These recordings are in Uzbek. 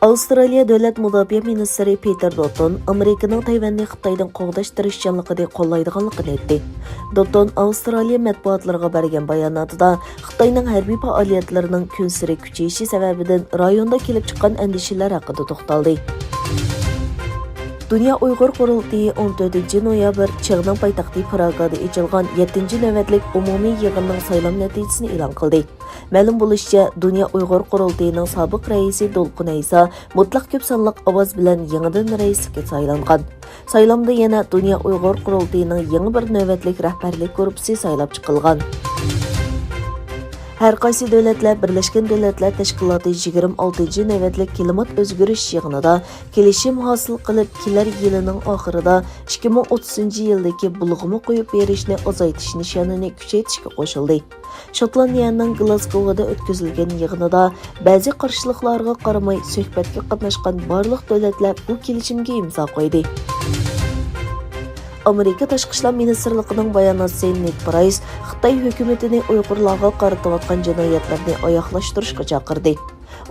Avstraliya Davlat Mudofaa Ministri Peter Dutton Amerikaning Tayvanni Xitoydan qo'g'dash tirishchanligini qo'llaydiganligini aytdi. Dutton Avstraliya matbuotlariga bergan bayonotida Xitoyning harbiy faoliyatlarining kun sari kuchayishi sababidan rayonda kelib chiqqan andishalar haqida to'xtaldi. Dünya Uyghur Qurultayı 14 noyabr Çığның paytaxtı Pragada açılgan 7. navbatlik umumiy yig'inning saylam natijasini e'lon qildi. Ma'lum bo'lishicha, Dünya Uyghur Qurultayining sobiq raisi Dolqun Aysa mutlaq ko'p sonliq ovoz bilan yangidan raislikka saylangan. Saylamda yana Dünya Uyghur Qurultayining yangi bir navbatlik rahbarlik guruhi saylab chiqilgan. Her qaysi davlatlar Birleşken Davlatlar Tashkiloti 26 navbatlik klimat o'zgarish yig'inida kelishim hosil qilib, kelar yilining oxirida 2030-yildagi bulg'imi qo'yib berishni azaytish nishonini kuchaytirishga qo'shildi. Shotlandiyaning Glasgow'da o'tkazilgan yig'inida ba'zi qarshiliklarga qaramay suhbatga qatnashgan barliq davlatlar bu kelishimga imzo qo'ydi. Amerika Tashqi ishlar ministrligining bayonotchisi Ned Price Xitoy hukumatini Uyg'urlarga qaratayotgan jinoyatlarni oyoqlashtirishga chaqirdi.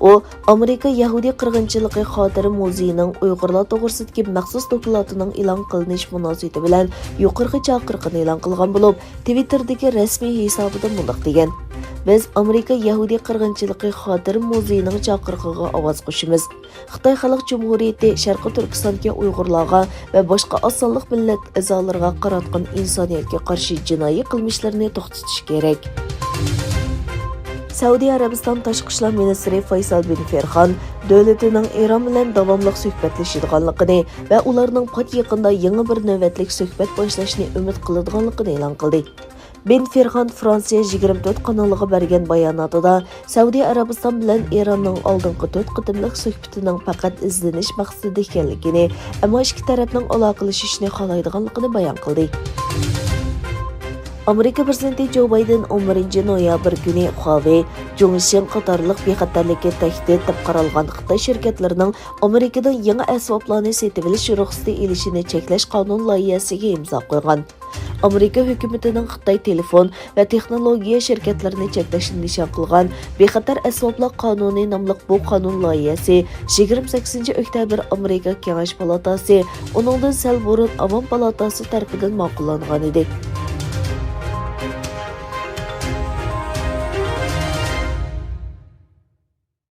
U Amerika Yahudi qirg'inchiligi xotira muzeyining Uyg'urlar to'g'risidagi maxsus dokumentlarining e'lon qilinish munosabati bilan yuqorgi chaqiriqni e'lon qilgan bo'lib, Twitter'dagi rasmiy hisobida bunday degan: Biz Amerika Yahudi qirg'inchiligi xotira muzeyining chaqirig'iga ovoz qo'shamiz. Xitoy Xalq Jumhuriyati Sharqi Turkistondagi Uyg'urlarga va boshqa osonliq millat a'zolariga qaratgan insoniyatga qarshi jinoiy qilmishlarni to'xtatish kerak. Saudiya Arabiston Tashqi ishlar ministri Faysal bin Farhan davlatining Eron bilan davomli suhbatlashadiganligini va ularning pat yaqinda yangi bir navbatlik suhbat boshlashni umid qiladiganligini e'lon qildi. Bin Farhan Fransiya 24 kanaliga bergan bayonotida Saudiya Arabiston bilan Eronning oldingi 4 qitimliq suhbatining faqat izlanish maqsadida ekanligini, ammo ikki tarafning aloqalashishni xohlaydiganligini bayon qildi. Amerika prezidenti Joe Biden 11 noyabr kuni Huawei, Zhongxin qatorliq bexatarlikka tahdid deb qaralgan Xitoy shirkatlarining Amerikadan yangi asboblarni sotib olish ruxsati olishini cheklash qonun loyihasiga imzo qo'ygan. Amerika hukumatining Xitoy telefon va texnologiya shirkatlarini cheklashni nishon qilgan bexatar asboblar qonuni nomli bu qonun loyihasi 28 oktyabr Amerika Kengash palatasi, uningdan sal burun Avom palatasi tomonidan ma'qullangan edi.